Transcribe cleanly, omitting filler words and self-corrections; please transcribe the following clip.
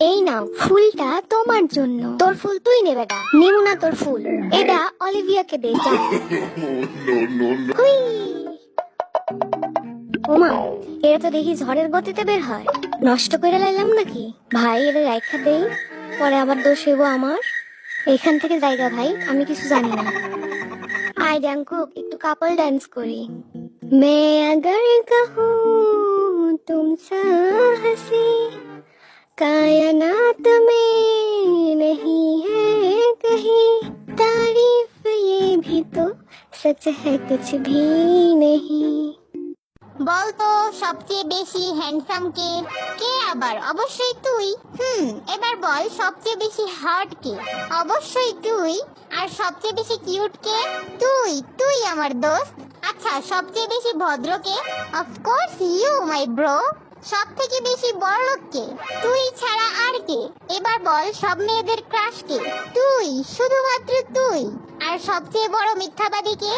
এই নাও ফুলটা তোমার জন্য। তোর ফুল তুই নে বেটা, নিমু না তোর ফুল। এটা অলিভিয়াকে দে যা। হুই। ওমা, এরা তো দেখি ঝড়ের গতিতে বের হয়। নষ্ট করে লাইলাম নাকি? ভাই এদের রাইখা দেই, পরে আবার দোষ হইব আমার। এখান থেকে জায়গা ভাই, আমি কিছু জানি না। আই জাঙ্কুক, একটু কাপল ডান্স করি। মে अगर कहूँ तुमसे हंसी कायनात में नहीं है कहीं तारीफ ये भी तो सच है कुछ भी नहीं। বলতো সবচেয়ে বেশি হ্যান্ডসাম কে? কে আবার? অবশ্যই তুই। এবার বল সবচেয়ে বেশি হট কে? অবশ্যই তুই। আর সবচেয়ে বেশি কিউট কে? তুই। তুই আমার দোস্ত। আচ্ছা, সবচেয়ে বেশি ভদ্র কে? Of course you my bro. সব থেকে বেশি বড়লোক কে? তুই ছাড়া আর কে? এবার বল সব মেয়েদের ক্রাশ কে? তুই, শুধুমাত্র তুই। আর সবচেয়ে বড় মিথ্যাবাদী কে?